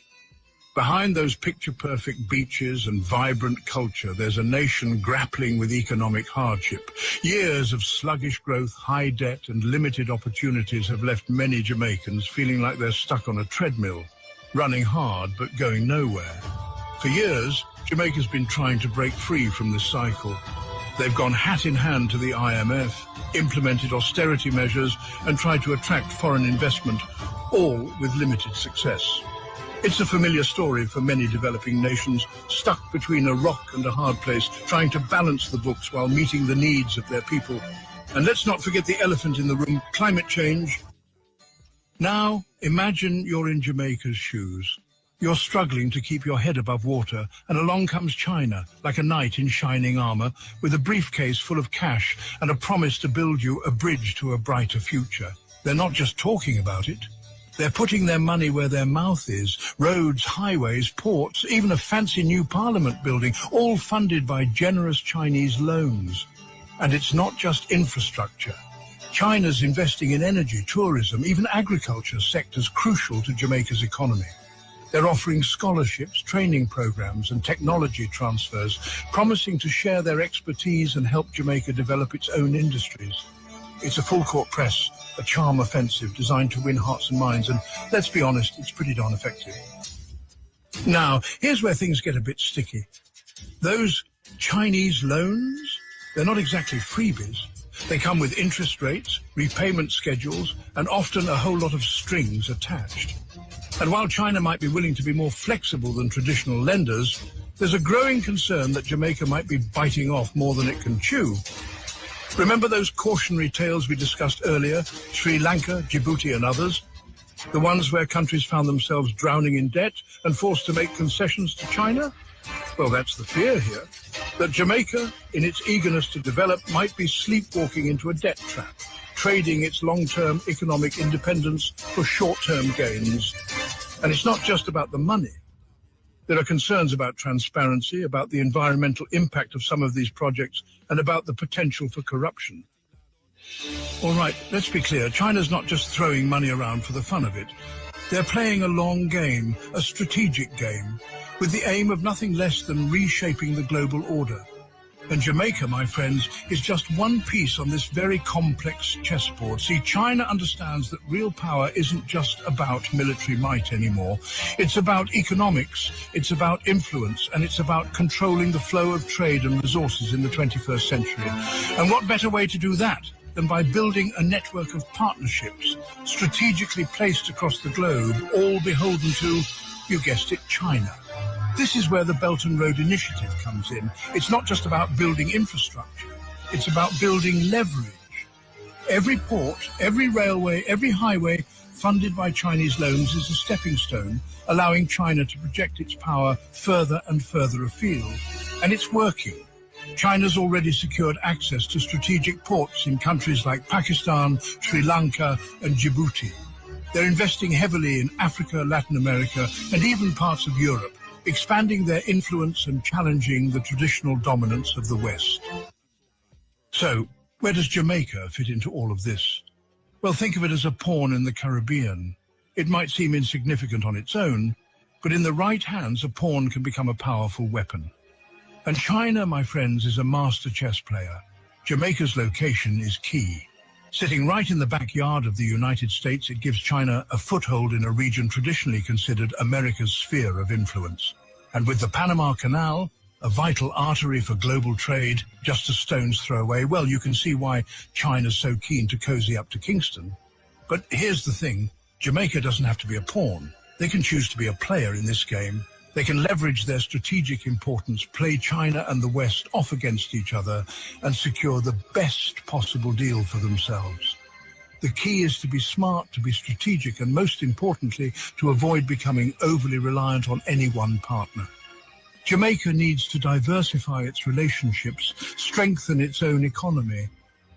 Behind those picture-perfect beaches and vibrant culture, there's a nation grappling with economic hardship. Years of sluggish growth, high debt, and limited opportunities have left many Jamaicans feeling like they're stuck on a treadmill, running hard but going nowhere. For years, Jamaica's been trying to break free from this cycle. They've gone hat in hand to the IMF, implemented austerity measures, and tried to attract foreign investment, all with limited success. It's a familiar story for many developing nations, stuck between a rock and a hard place, trying to balance the books while meeting the needs of their people. And let's not forget the elephant in the room, climate change. Now, imagine you're in Jamaica's shoes. You're struggling to keep your head above water, and along comes China, like a knight in shining armor, with a briefcase full of cash and a promise to build you a bridge to a brighter future. They're not just talking about it. They're putting their money where their mouth is. Roads, highways, ports, even a fancy new parliament building, all funded by generous Chinese loans. And it's not just infrastructure. China's investing in energy, tourism, even agriculture, sectors crucial to Jamaica's economy. They're offering scholarships, training programs, and technology transfers, promising to share their expertise and help Jamaica develop its own industries. It's a full-court press, a charm offensive designed to win hearts and minds, and let's be honest, it's pretty darn effective. Now, here's where things get a bit sticky. Those Chinese loans, they're not exactly freebies. They come with interest rates, repayment schedules, and often a whole lot of strings attached. And while China might be willing to be more flexible than traditional lenders, there's a growing concern that Jamaica might be biting off more than it can chew. Remember those cautionary tales we discussed earlier, Sri Lanka, Djibouti and others? The ones where countries found themselves drowning in debt and forced to make concessions to China? Well, that's the fear here, that Jamaica, in its eagerness to develop, might be sleepwalking into a debt trap, trading its long-term economic independence for short-term gains. And it's not just about the money. There are concerns about transparency, about the environmental impact of some of these projects, and about the potential for corruption. All right, let's be clear. China's not just throwing money around for the fun of it. They're playing a long game, a strategic game, with the aim of nothing less than reshaping the global order. And Jamaica, my friends, is just one piece on this very complex chessboard. See, China understands that real power isn't just about military might anymore. It's about economics, it's about influence, and it's about controlling the flow of trade and resources in the 21st century. And what better way to do that than by building a network of partnerships strategically placed across the globe, all beholden to, you guessed it, China. This is where the Belt and Road Initiative comes in. It's not just about building infrastructure. It's about building leverage. Every port, every railway, every highway funded by Chinese loans is a stepping stone, allowing China to project its power further and further afield. And it's working. China's already secured access to strategic ports in countries like Pakistan, Sri Lanka, and Djibouti. They're investing heavily in Africa, Latin America, and even parts of Europe, expanding their influence and challenging the traditional dominance of the West. So, where does Jamaica fit into all of this? Well, think of it as a pawn in the Caribbean. It might seem insignificant on its own, but in the right hands, a pawn can become a powerful weapon. And China, my friends, is a master chess player. Jamaica's location is key. Sitting right in the backyard of the United States, it gives China a foothold in a region traditionally considered America's sphere of influence. And with the Panama Canal, a vital artery for global trade, just a stone's throw away, well, you can see why China's so keen to cozy up to Kingston. But here's the thing, Jamaica doesn't have to be a pawn. They can choose to be a player in this game. They can leverage their strategic importance, play China and the West off against each other, and secure the best possible deal for themselves. The key is to be smart, to be strategic, and most importantly, to avoid becoming overly reliant on any one partner. Jamaica needs to diversify its relationships, strengthen its own economy,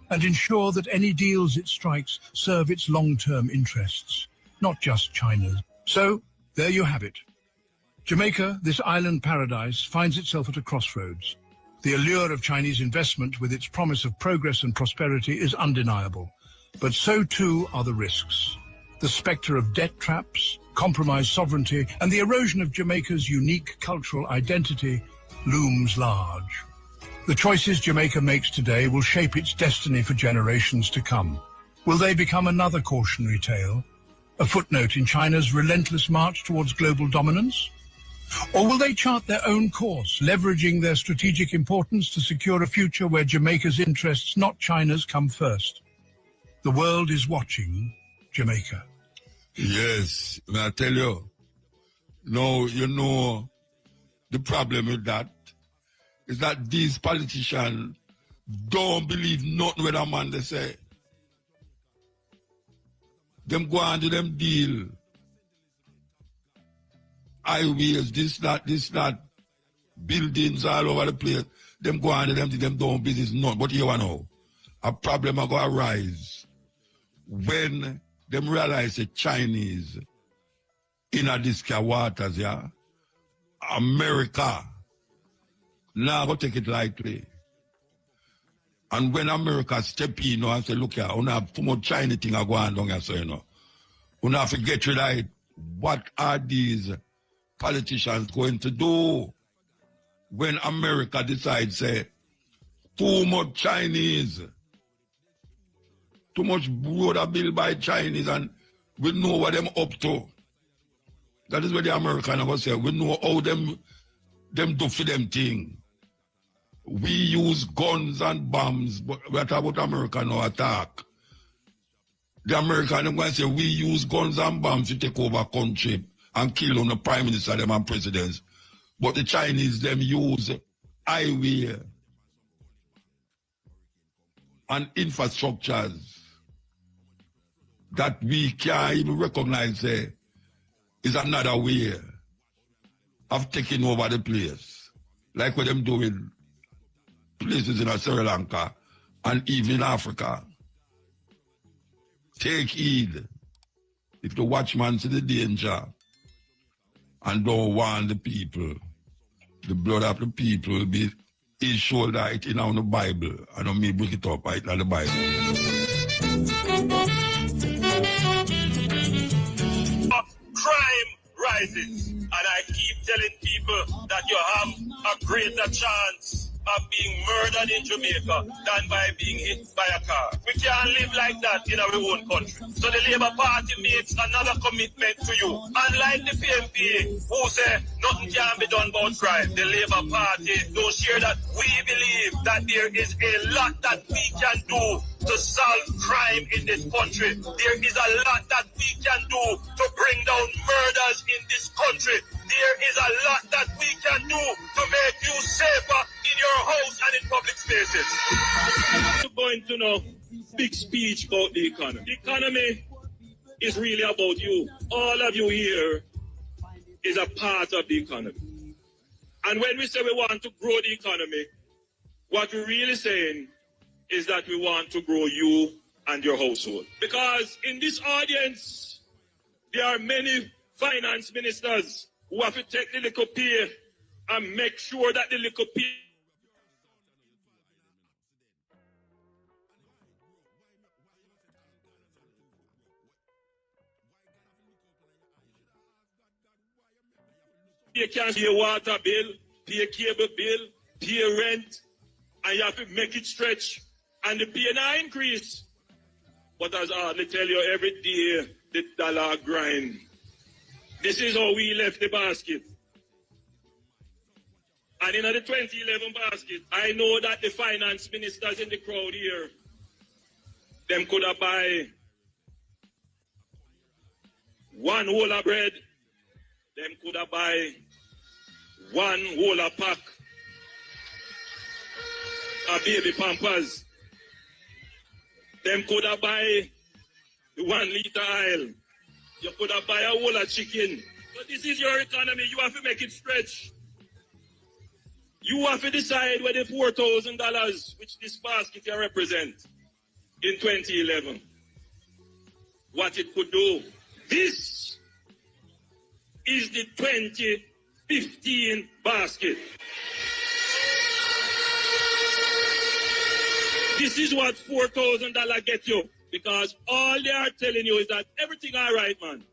and ensure that any deals it strikes serve its long-term interests, not just China's. So, there you have it. Jamaica, this island paradise, finds itself at a crossroads. The allure of Chinese investment with its promise of progress and prosperity is undeniable. But so too are the risks. The spectre of debt traps, compromised sovereignty, and the erosion of Jamaica's unique cultural identity looms large. The choices Jamaica makes today will shape its destiny for generations to come. Will they become another cautionary tale? A footnote in China's relentless march towards global dominance? Or will they chart their own course, leveraging their strategic importance to secure a future where Jamaica's interests, not China's, come first? The world is watching Jamaica. Yes, and I tell you, no, you know, the problem with that is that these politicians don't believe nothing with a man they say. Them go on to them deal. Highways, this, that, buildings all over the place. Them go on to them don't business none. But you know, a problem are going to arise when them realize the Chinese in a this waters, yeah. America now go take it lightly. And when America step in, you know, and say, look here, we have too much China thing are going on here, so you know. We have to get rid of it. What are these politicians going to do when America decides, say, too much Chinese, too much border bill by Chinese, and we know what them up to. That is what the Americans are going to say. We know how them do for them thing. We use guns and bombs, but what about America now attack? The Americans are going to say, we use guns and bombs to take over country and kill on the prime minister them and presidents. But the Chinese, them use highway and infrastructures that we can't even recognize is another way of taking over the place. Like what them doing places in Sri Lanka and even Africa. Take heed. If the watchman see the danger and don't warn the people, the blood of the people will be his shoulder it in on the Bible. And on me bring it up right in the Bible. Crime rises, and I keep telling people that you have a greater chance of being murdered in Jamaica than by being hit by a car. We can't live like that in our own country. So the Labour Party makes another commitment to you. Unlike the PMP who say nothing can be done about crime, the Labour Party don't share that. We believe that there is a lot that we can do to solve crime in this country. There is a lot that we can do to bring down murders in this country. There is a lot that we can do to make you safer in your house and in public spaces. You're going to know big speech about the economy. The economy is really about you. All of you here is a part of the economy. And when we say we want to grow the economy, what we're really saying is that we want to grow you and your household. Because in this audience, there are many finance ministers who have to take the little pay and make sure that the little pay You can pay water bill, pay cable bill, pay rent, and you have to make it stretch. And the pay now increase. But as I tell you, every day the dollar grind. This is how we left the basket. And in the 2011 basket, I know that the finance ministers in the crowd here, them could have buy one whole of bread, them could have buy one whole of pack of baby pampers. Them could have buy the 1 liter oil. You could have buy a whole of chicken. But this is your economy. You have to make it stretch. You have to decide where the $4,000, which this basket can represent in 2011, what it could do. This is the 2015 basket. This is what $4,000 get you. Because all they are telling you is that everything all right, man.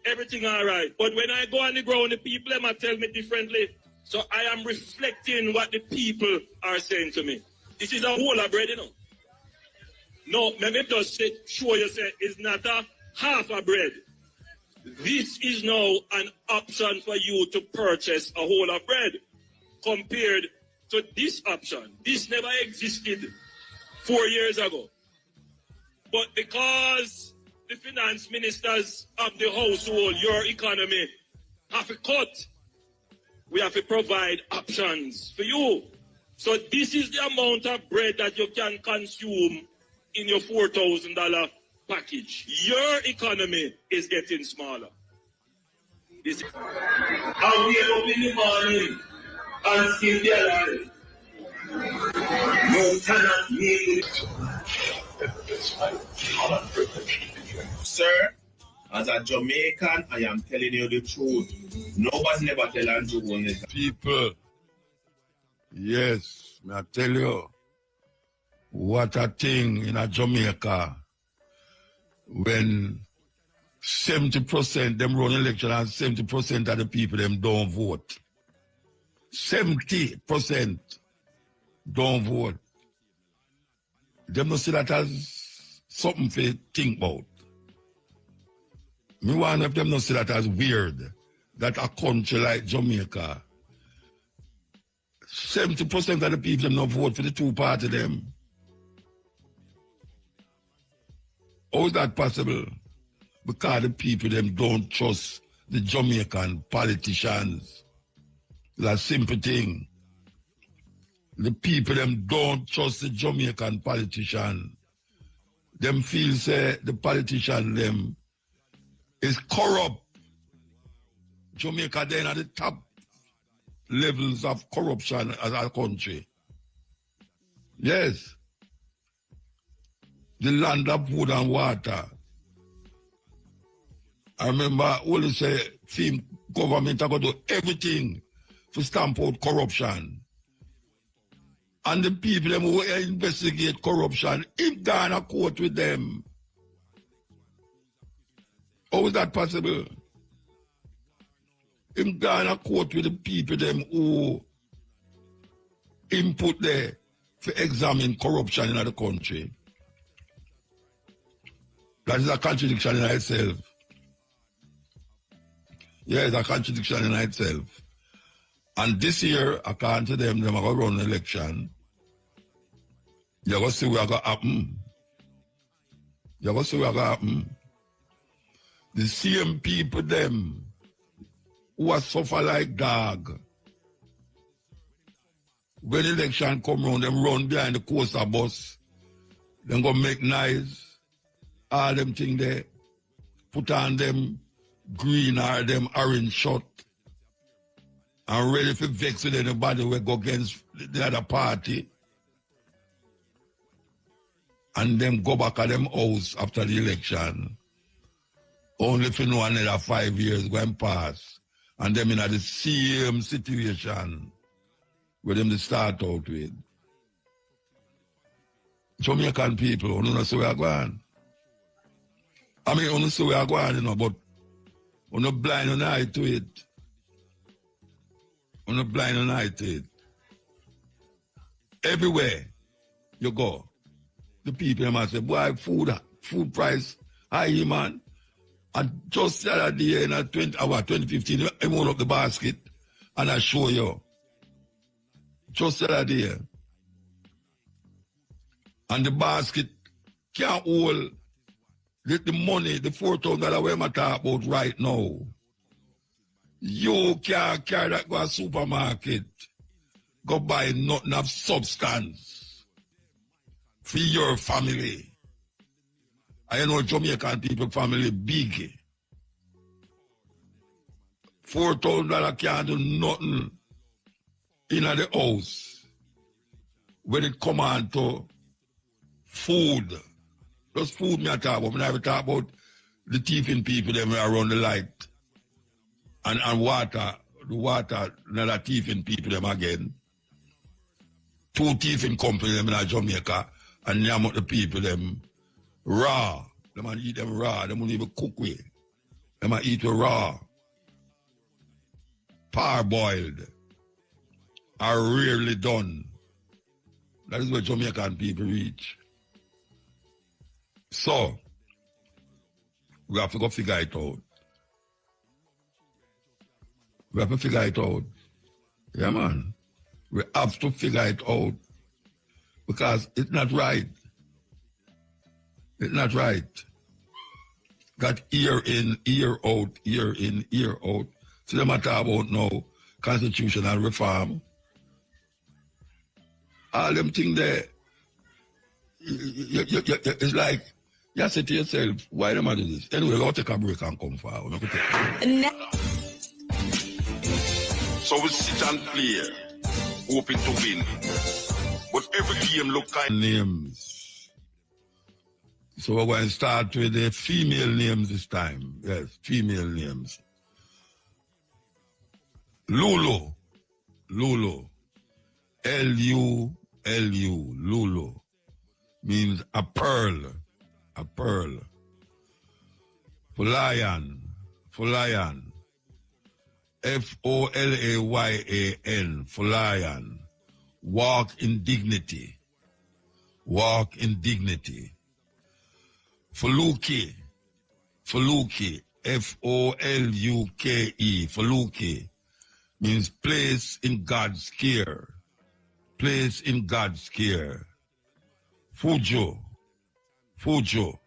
Everything all right. But when I go on the ground, the people them tell me differently. So I am reflecting what the people are saying to me. This is a whole of bread, you know. No, let me just show you, say, it's not a half a bread. This is now an option for you to purchase a whole of bread compared to this option. This never existed 4 years ago. But because the finance ministers of the household, your economy, have to cut, we have to provide options for you. So this is the amount of bread that you can consume in your $4,000 package. Your economy is getting smaller. I wake up in the morning and still be alive. You cannot make it. Sir, as a Jamaican, I am telling you the truth. Nobody never tell Andrew on it. People, yes, I tell you, what a thing in a Jamaica when 70% them run election and 70% of the people them don't vote. 70% don't vote. Them don't see that as something to think about. Me want of them not see that as weird that a country like Jamaica, 70% of the people them not vote for the two parties them. How is that possible? Because the people them don't trust the Jamaican politicians. That's a simple thing. The people them don't trust the Jamaican politician. Them feel say the politician them is corrupt. Jamaica then at the top levels of corruption as a country. Yes. The land of food and water. I remember all say government are going to do everything to stamp out corruption. And the people them who investigate corruption, if they're in a court with them, how is that possible? If they're in a court with the people them who input there to examine corruption in the country. That is a contradiction in itself. Yeah, it's a contradiction in itself. And this year, according to them are going to run an election. You're going to see what's going to happen. You're going to see what's going to happen. The same people, them, who are suffer like dog. When election come round, them run behind the coaster bus. Them go make noise. All them thing there. Put on them green or them orange shirt. And ready for vex with anybody who go against the other party. And them go back at them house after the election. Only if you know another 5 years going past. And them in the same situation where them they start out with. Jamaican people, you know see where I'm going. I mean, you know see where I'm going, you know, but you're not blind and eye to it. On the blind united. Everywhere you go, the people must say, boy, food price high, man. And just the other day in 2015, I moved up the basket and I show you. Just the other day. And the basket can't hold the money, the $4,000 where I talk about right now. You can't carry that go to supermarket, go buy nothing of substance for your family. I know Jamaican people family big. $4,000 can't do nothing in the house when it come on to food. Just food me I talk about. I never talk about the thieving people them around the light. And water, the water, another thieving people them again. 2 thieving companies them in Jamaica and name out the people them raw. They might eat them raw. They won't even cook with. They might eat it raw. Parboiled. Are rarely done. That is where Jamaican people reach. So, we have to go figure it out. We have to figure it out. Yeah, man. We have to figure it out. Because it's not right. It's not right. Got ear in, ear out, ear in, ear out. So they matter about now constitutional reform. All them things there, it's like, you say to yourself, why am I doing this? Anyway, I'll take a break and come forward. So we sit and play, hoping to win. But every game look kind of names. So we're going to start with the female names this time. Yes, female names. Lulu. Lulu. L-U-L-U. Lulu. Means a pearl. A pearl. Folayan. Folayan. F-O-L-A-Y-A-N. Folayan. Walk in dignity. Walk in dignity. Foluke. Foluke. F-O-L-U-K-E. Foluke. Means place in God's care. Place in God's care. Fujo. Fujo.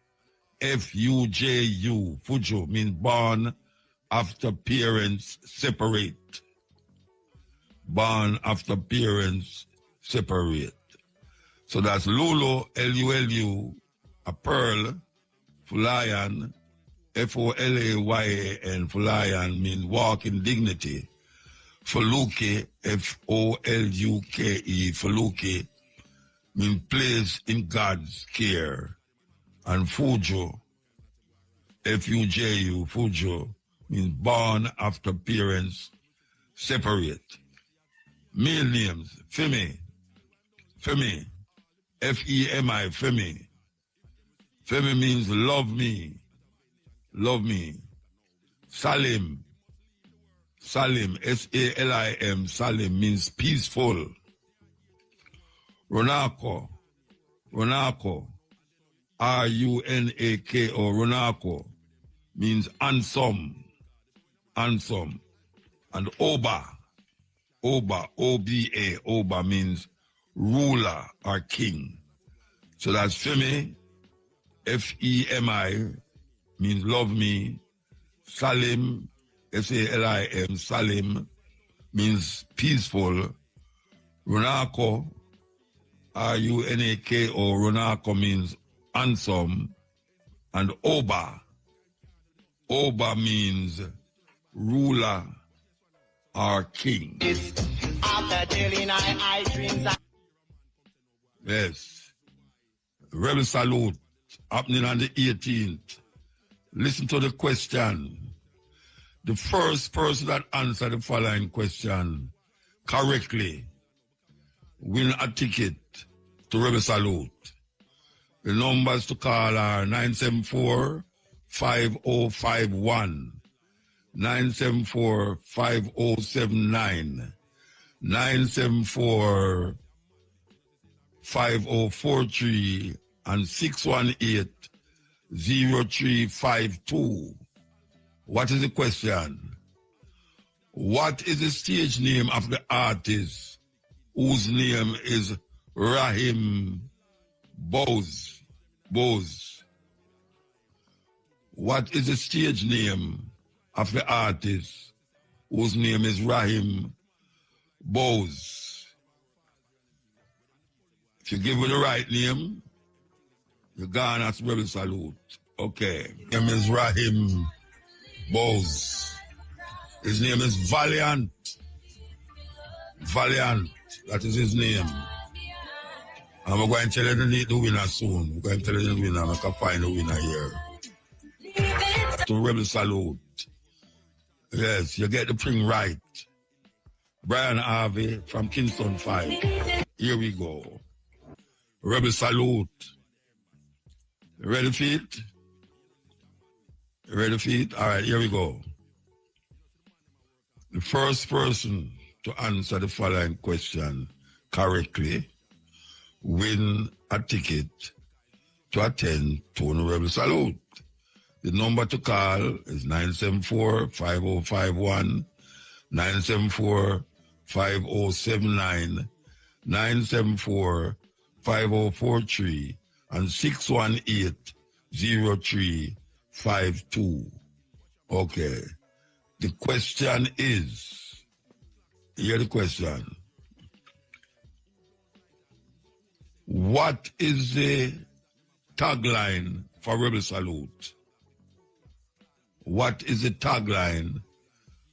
F-U-J-U. Fujo means born after parents separate. Born after parents separate. So that's Lulu, L-U-L-U, a pearl, Folayan, F-O-L-A-Y-A-N, Folayan means walk in dignity. Foluke, F-O-L-U-K-E, Foluke means place in God's care. And Fujo, F-U-J-U, Fujo means born after parents separate. Male names, Femi, Femi, F-E-M-I, Femi. Femi means love me, love me. Salim, Salim, S-A-L-I-M, Salim means peaceful. Ronako, Ronako, R-U-N-A-K-O, Ronako means handsome, handsome. And Oba, Oba, O-B-A, Oba means ruler or king. So that's Femi, F-E-M-I, means love me. Salim, S-A-L-I-M, Salim, means peaceful. Runako, R-U-N-A-K-O, Runako means handsome. And Oba, Oba means ruler or king. Yes. Rebel salute happening on the 18th. Listen to the question. The first person that answered the following question correctly win a ticket to Rebel Salute. The numbers to call are 974-5051, 974-5079, 974 5043 and 618 0352. What is the question? What is the stage name of the artist whose name is Rahim Bwoy? What is the stage name of the artist whose name is Rahim Bwoy? If you give me the right name, you're gone as Rebel Salute. Okay. His name is Rahim Bwoy. His name is Valiant. Valiant. That is his name. And we're going to tell you the winner soon. We're going to tell you the winner. I can find the winner here. To Rebel Salute. Yes, you get the thing right. Brian Harvey from Kingston 5. Here we go. Rebel Salute. Ready for it? Ready for it? All right, here we go. The first person to answer the following question correctly win a ticket to attend Tony Rebel Salute. The number to call is 974-5051, 974-5079, 974-5043, and 618-0352. Okay. The question is, here the question. What is the tagline for Rebel Salute? What is the tagline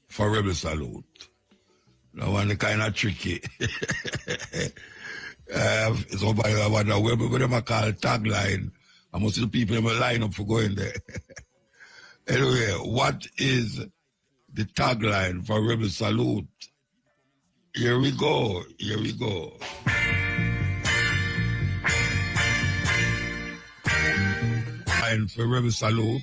for Rebel Salute? That one is kind of tricky. Somebody wonder where them call tagline. And most of the people in my line up for going there. Anyway, what is the tagline for Rebel Salute? Here we go. Here we go. Tagline for Rebel Salute